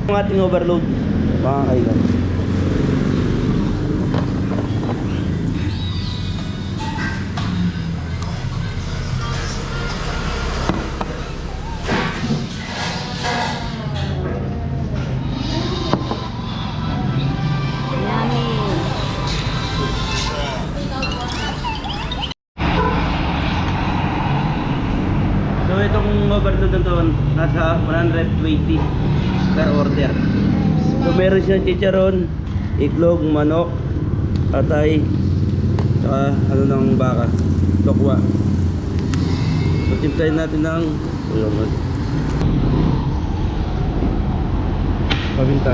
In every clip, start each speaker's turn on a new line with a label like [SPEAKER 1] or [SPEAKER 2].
[SPEAKER 1] Ang ating overload, mga kailan. So itong overload na to, nasa 120 per order. So meron siyang chicharon, itlog, manok, atay, saka ano ng baka, tokwa. So timplahin natin ng paminta.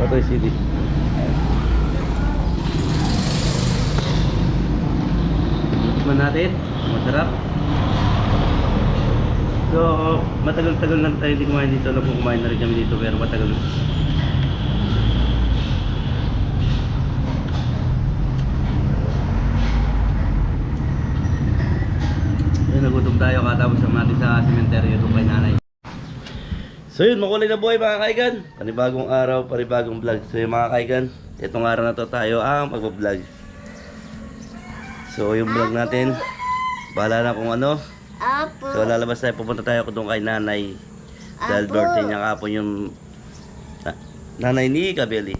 [SPEAKER 1] Atay CD. Tikman natin, masarap. So matagal-tagal na tayo hindi kumain dito. Alam ko kumain na rin kami dito pero matagal. Nagutom tayo katapos ang natin sa sementeryo ito kay nanay. So yun, makulay na buhay mga kaigan. Panibagong araw, panibagong vlog. So yun mga kaigan, itong araw na to tayo ang pagbablog. So yung vlog natin, bahala na kung ano. So lalabas tayo, pupunta tayo doon kay nanay. Dahil birthday niya kapon yung nanay ni Kabeli.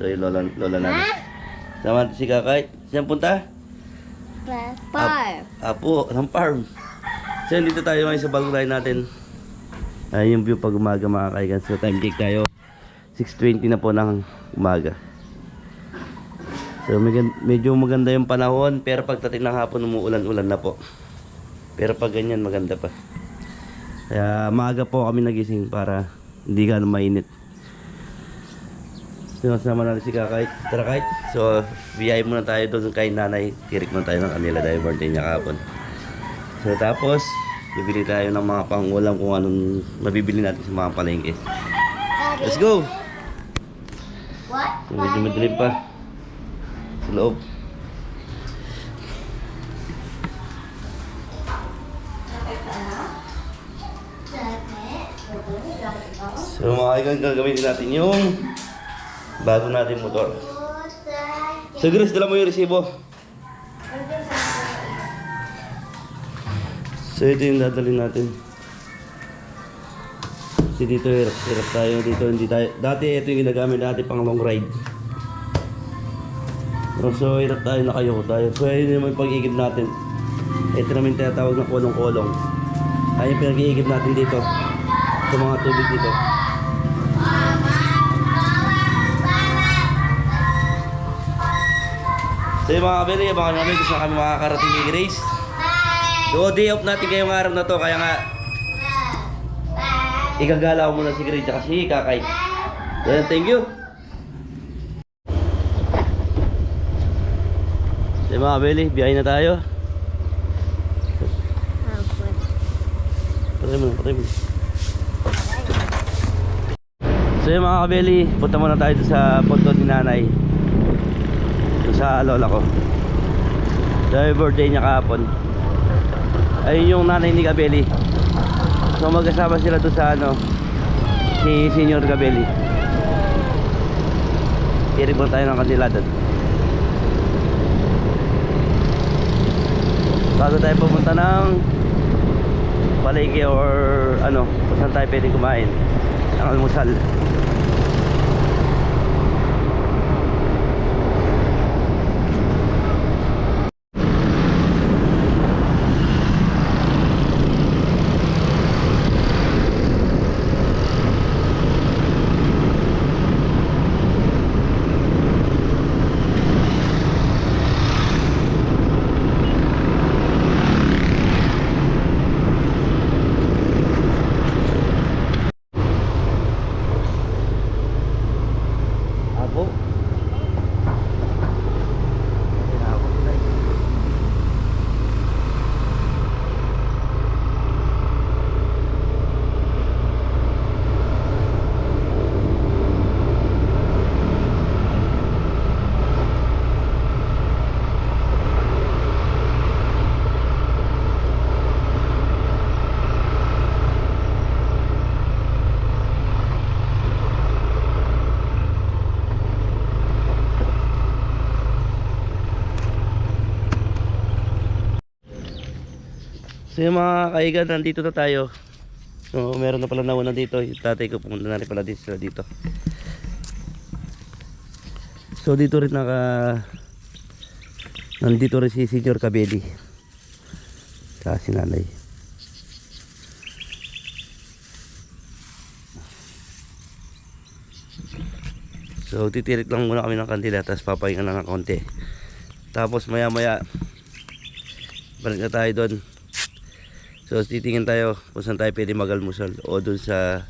[SPEAKER 1] So yung lola natin. Sama si Kakay. Saan punta?
[SPEAKER 2] Farm.
[SPEAKER 1] Apo, ng farm. So dito tayo ngayon sa balgulay natin. Ayun yung view pag umaga mga kaigan. So time check tayo 6:20 na po ng umaga. So medyo maganda yung panahon. Pero pagdating ng hapon umuulan-ulan na po. Pero pag ganyan maganda pa. Kaya maaga po kami nagising para hindi gano'ng mainit. Sinasama natin si Kakay. Tara Kay. So biyay muna tayo doon kay nanay. Tirik muna tayo ng kanila dahil birthday niya kahapon. So tapos bibili tayo ng mga pangulam kung anong mabibili natin sa mga palengke. Let's go! So, medyo madilim pa sa loob. So mga kaigan, gagamitin natin yung bago natin motor. So Grace, dala mo yung resibo. So ito yung dadalhin natin. Kasi dito hirap tayo dito, hindi tayo. Dati ito yung ginagamit dati pang long ride. So hirap tayo, nakayoko tayo. So ayun yung pag-iigib natin. Ito namin tinatawag na kolong-kolong. Ayun yung pinag-iigib natin dito sa mga tubig dito. So yung mga kabili, abangan namin kung saan kami makakarating kay Grace. So day off natin ngayong araw na to, kaya nga igagala ko muna si Grace at si Kakay. Yan, thank you. So yung mga kabili, biyahe na tayo. Patay mo. So yung mga kabili, punta muna tayo sa punto ni nanay. Sa lola ko dahil birthday niya kahapon. Ayun yung nanay ni Kabeli. So magkasama sila doon sa ano, si Senior Kabeli. Tirik mo tayo ng kanila doon bago tayo pumunta ng palengke or ano kung saan tayo pwede kumain ng almusal. So yung mga kaigan, nandito na tayo. So meron na pala nauna dito. Yung tatay ko pumunta na rin pala dito sila dito. So dito rin nandito rin si Senior Cabelli. Tsaka si nanay. So titirik lang muna kami ng kandila, tapos papahinga na ng konti. Tapos maya maya balik na tayo doon. So titingin tayo kung saan tayo pwede mag-almusal, o doon sa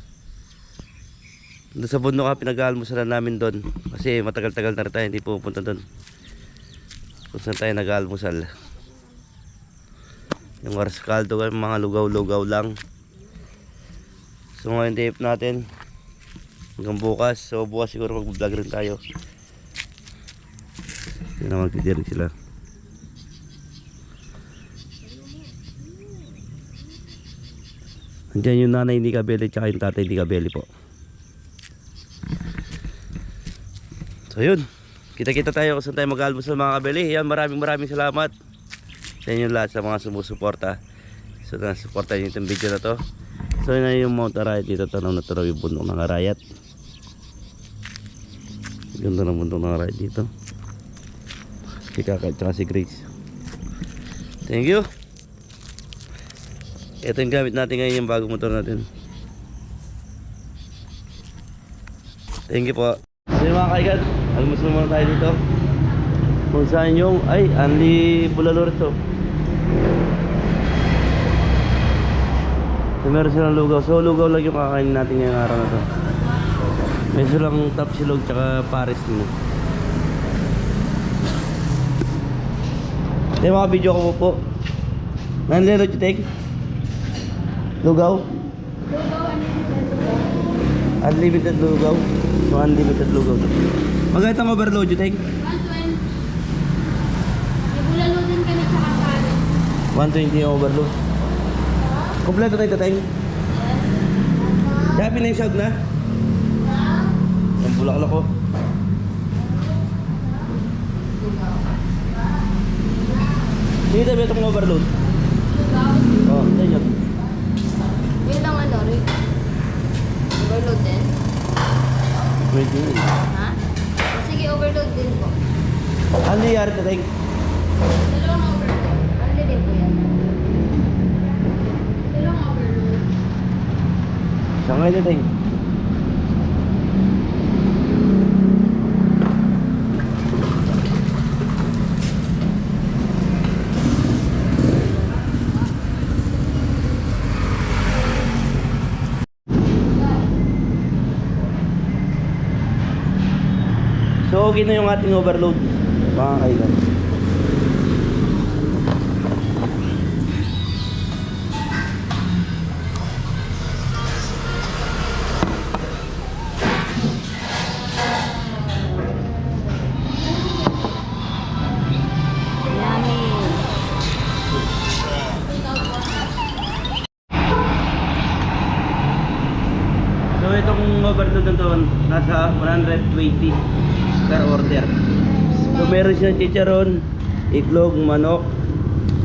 [SPEAKER 1] bundok ka pinag-almusalan namin doon. Kasi matagal-tagal na rin tayo hindi pupunta doon. Kung saan tayo nag-almusal. Yung oras kaldo, mga lugaw-lugaw lang. So ngayon tape natin hanggang bukas. So bukas siguro mag-vlog rin tayo. Hindi na magtidirig sila. Andiyan yung nanay ni Cabelli tsaka yung tatay ni Cabelli po. So yun, kita-kita tayo kung saan tayo mag-almusal mga Cabelli. Yan, maraming salamat sa inyo lahat sa mga sumusuporta. So nasuporta nyo itong video na to. So yun na yung Mount Arayat dito. Tanaw na tanaw yung bundok ng Arayat. Ganda ng bundok ng Arayat dito. Si Kaka at si Grace. Thank you. Ito yung gamit natin ngayon, yung bagong motor natin. Thank you po. So yung mga kaigan, almusal muna tayo dito. Kung saan yung, ay, Anli Bulalo rito. So meron silang lugaw. So lugaw lang yung kakainin natin ngayong araw na to. May silang tapsilog tsaka pares din. Ito yung mga video ko po. Nanlero you take? Lugaw? Unlimited lugaw. So unlimited lugaw. Magkait ang overload you take?
[SPEAKER 2] 120. Ibulalo din kami sa kakanin.
[SPEAKER 1] 120 yung overload. Kompleto tayo tatay?
[SPEAKER 2] Yes.
[SPEAKER 1] Kaya pinaysag na? Ang bulaklak ko. Sige tayo itong overload. Oo, tayo yun.
[SPEAKER 2] Yun lang ano, Rick. Overload din.
[SPEAKER 1] Pwede yun.
[SPEAKER 2] Ha? Sige, overload din po.
[SPEAKER 1] Ano nangyari tatay?
[SPEAKER 2] Dalawang overload. Ano din po yan? Dalawang overload.
[SPEAKER 1] Saan ngayon tatay? So okay na yung ating overload mga kailan.
[SPEAKER 2] Yummy.
[SPEAKER 1] So itong overload na to nasa 120 per order. So meron siyang chicharon, itlog, manok,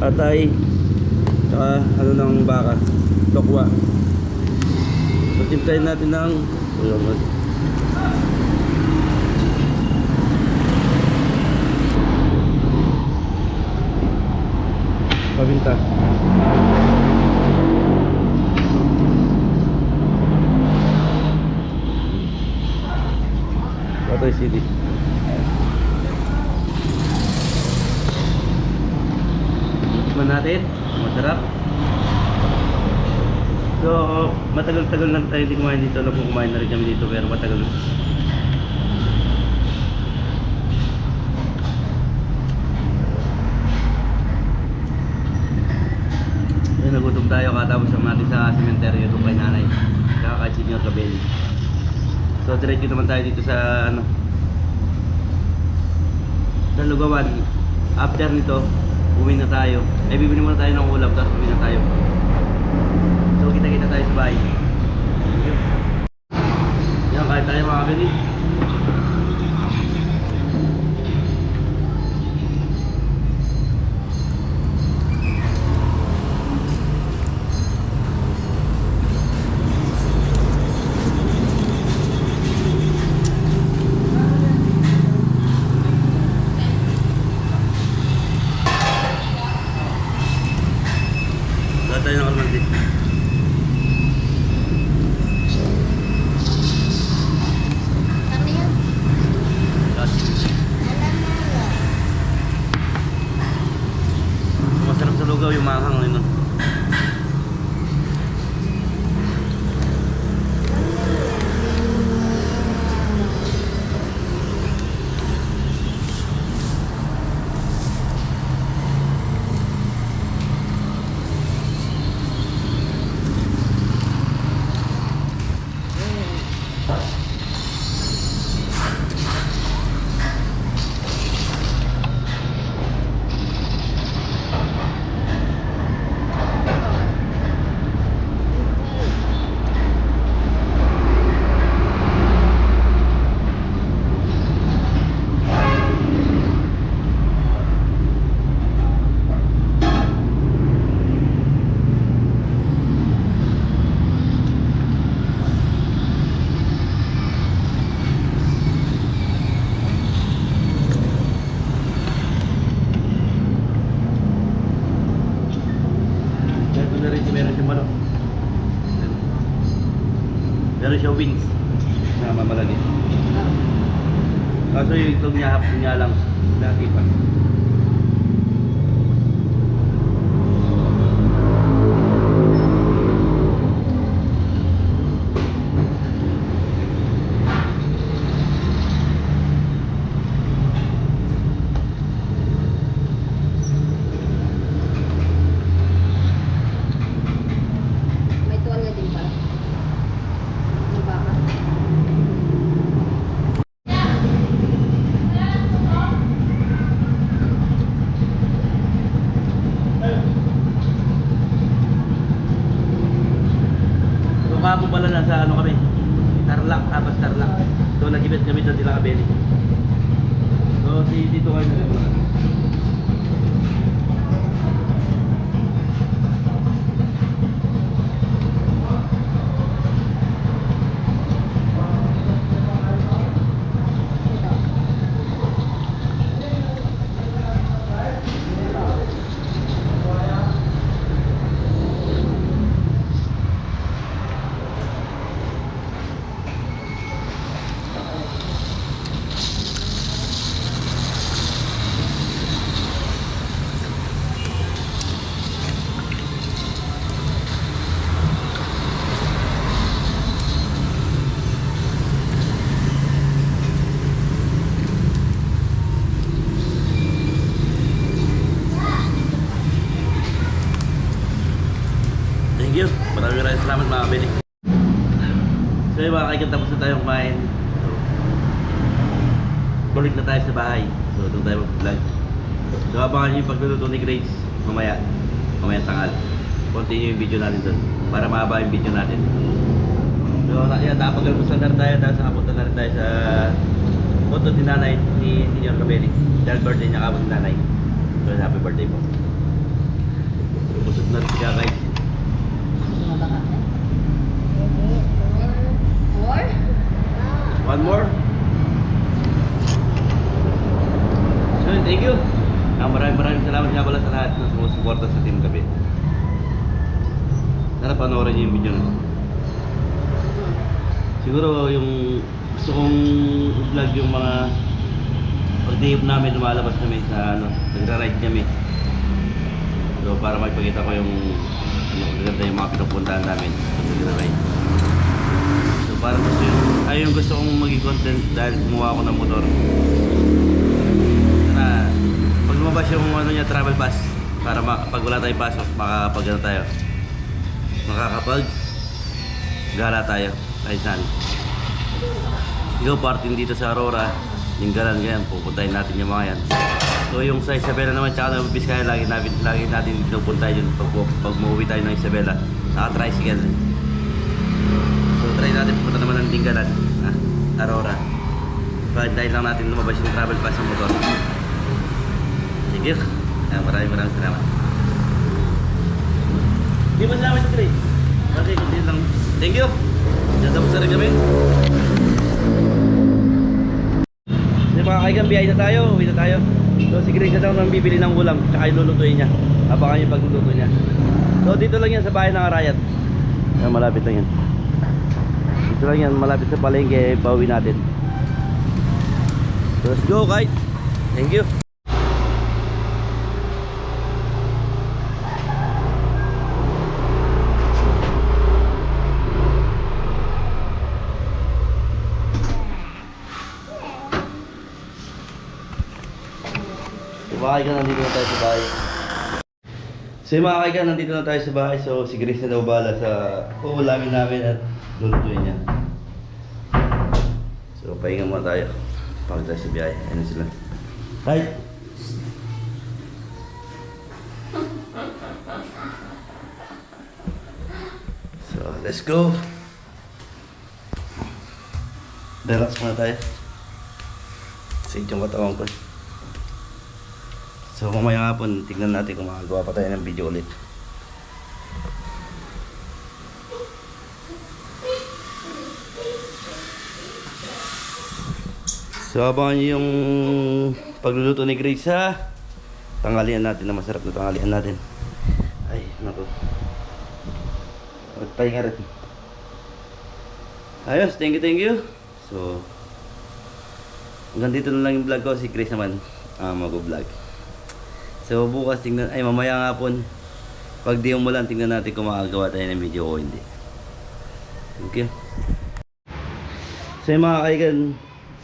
[SPEAKER 1] atay, saka ano ng baka, tokwa. So timplahin natin ng pabinta. Patay CD. Tikman natin, masarap. So, matagal-tagal lang tayo hindi kumain dito. Alam ko kumain na rin kami dito, pero matagal. Ayun, nagutom tayo katapos ang natin sa sementeryo doon kay nanay. Kaya kay Senior Cabelli. So, diretso naman tayo dito sa ano, sa Lugawan. After nito, uwi na tayo. Ay, bibili muna tayo ng ulam, tapos uwi na tayo. So, kita-kita tayo sa bahay. Yan, kahit tayo mga kabili. tayo ng almandi.
[SPEAKER 2] Ano yan?
[SPEAKER 1] Masarap sa lugaw yung maanghang na yun. Ito na rin si meron siyang manok. Meron siyang wings na mamalagi. Kaso yung itong niya lang dati pa.
[SPEAKER 2] May tuwalya din pala. Ang baka.
[SPEAKER 1] So kahapon pala nasa ano kami, Tarlac, tapos Tarlac. So nag-ibet kami doon sila kabeli. So dito kayo na lang. Thank you. Maraming salamat mga kabili. So yung mga kaigan, tapos na tayong kumain. So, balik na tayo sa bahay. So doon tayo mag-vlog. So abangan nyo yung pagluluto ni Grace mamaya. Mamaya tangal. Continue yung video natin doon. Para mahaba yung video natin. So yan, nakapag-almusal na rin tayo. Dahil nakapunta na rin tayo sa photo ni nanay ni Senior Kabeli. Dahil birthday niya kapag nanay. So happy birthday po. Busog na rin si Kakay.
[SPEAKER 2] Mga baka. More?
[SPEAKER 1] One more? So, thank you. Maraming salamat nga pala sa lahat na sumusuporta sa Team Gabi. Sana panoorin niyo yung video na. Siguro yung gusto kong vlog yung mga pag-day off namin, lumalabas kami sa ano, nagra-ride kami. So para magpakita ko yung maganda yung mga pinupuntahan namin sa nagra-ride. So parang gusto yung gusto kong maging content dahil gumawa ako ng motor. Sana pag lumabas yung ano niya, travel bus, para pag wala tayong pasok, makakapag tayo. Makakapag gala tayo kahit saan. Ikaw parting dito sa Aurora, Linggaran ganyan, pupuntahin natin yung mga yan. So yung sa Isabela naman tsaka ng Vizcaya, lagi natin pinupunta yun pag umuwi tayo ng Isabela. Naka-tricycle. So try natin pupunta naman ng Linggaran, Aurora. Kahit dahil lang natin lumabas yung travel pass ng motor. Sige, maraming salamat. Hindi mo salamat ito, Grace. Okay, kunti lang. Thank you. Diyan tapos na rin kami. Mga kaigan, biyahe na tayo. Uwi na tayo. So si Grace na daw nang bibili ng ulam, tsaka ilulutuin niya. Abangan yung pagluluto niya. So dito lang yan sa bahay ng Arayat. Ayan, malapit lang yan. Dito lang yan, malapit sa palengke, pauwi natin. So let's go guys. Thank you. Bahay ka, nandito na tayo sa bahay. So yung mga kaigan, nandito na tayo sa bahay. So si Grace na daw bala sa uulamin namin at lulutuin niya. So pahinga muna tayo pag tayo sa biyahe. Ayun sila. Hi! So let's go! Relax muna tayo. Sit yung katawan ko. So mamaya hapon, tignan natin kung makagawa pa tayo ng video ulit. So abangan nyo yung pagluluto ni Grace sa tanghalian natin, na masarap na tanghalian natin. Ay, naku. Magpahinga rin. Ayos, thank you. So hanggang dito na lang yung vlog ko. Si Grace naman mag-vlog. So bukas tingnan, ay mamaya nga po, pag di umulan, tingnan natin kung makagawa tayo ng video o hindi. Okay. So yung mga kaigan,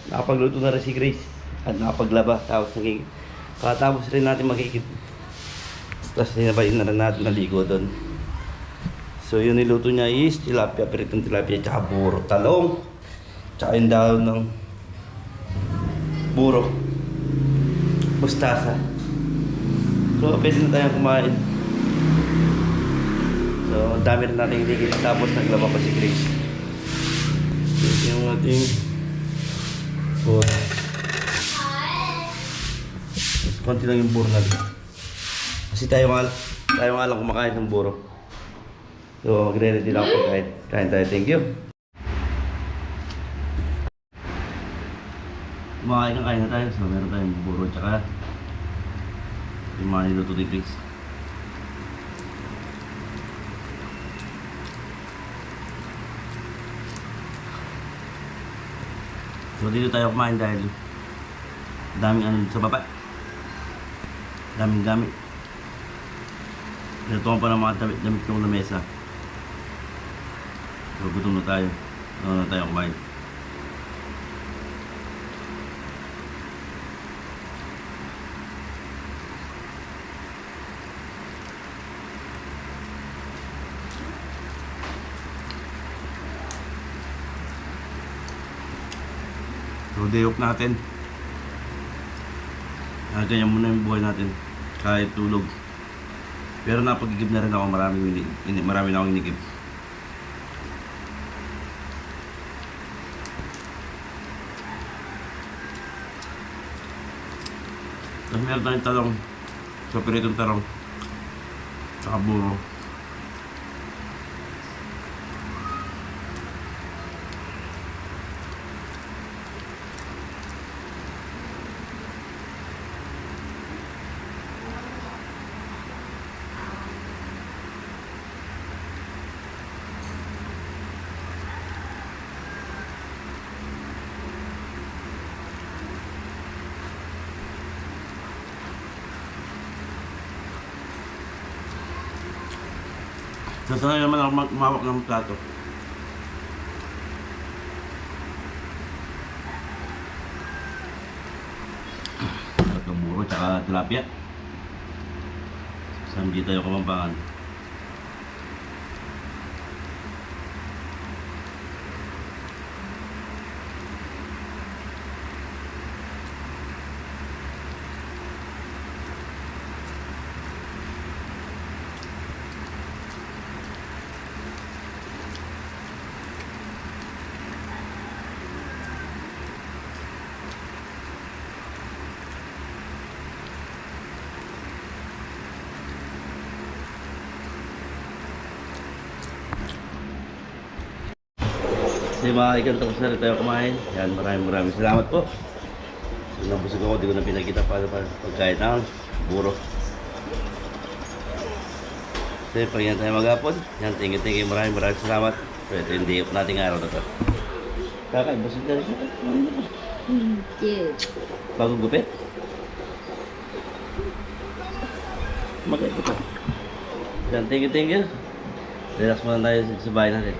[SPEAKER 1] nakapagluto na rin si Grace at nakapaglaba. Tapos katapos rin natin magkikip. Tapos sinabayin na rin natin naligo doon. So yung niluto niya is tilapia, peritong tilapia, tsaka buro, talong, tsaka yung dahon ng buro, mustasa. So pwede na tayong kumain. So ang dami rin natin higit, tapos naglaba pa si Grace. So yung ating buro. Konti lang yung buro natin. Kasi tayo nga lang kumakain ng buro. So magre-ready lang ako pagkain. Kain tayo, thank you. Kumakain na tayo. So meron tayong buro tsaka yung mga niluto ni Grace. So dito tayo kumain dahil daming ano sa baba. Daming gamit. Natutukan pa ng mga damit ko na mesa. So gutom na tayo. Ano na tayo kumain. So day off natin. Ganyan muna yung buhay natin. Kahit tulog. Pero napagigib na rin ako, marami na akong inigib. Tapos meron tayong talong. So piritong talong. Tsaka buro. Sasanay naman ako kumawak ng plato. Sarap ng buro tsaka tilapia. Samji tayo Kapampangan. So mga kaigan, tapos na rin tayo kumain. Yan, maraming salamat po. So Nabusog ako, di ko na pinakita para pagkain ng buro. So yun, pag yan tayo maghapon. Yan, thank you, maraming salamat. So ito yung day off nating araw na to. Kakay, busog na rin.
[SPEAKER 2] Cute.
[SPEAKER 1] Bagong gupit. Magkait ito. Yan, thank you. Relax muna tayo sa bahay natin.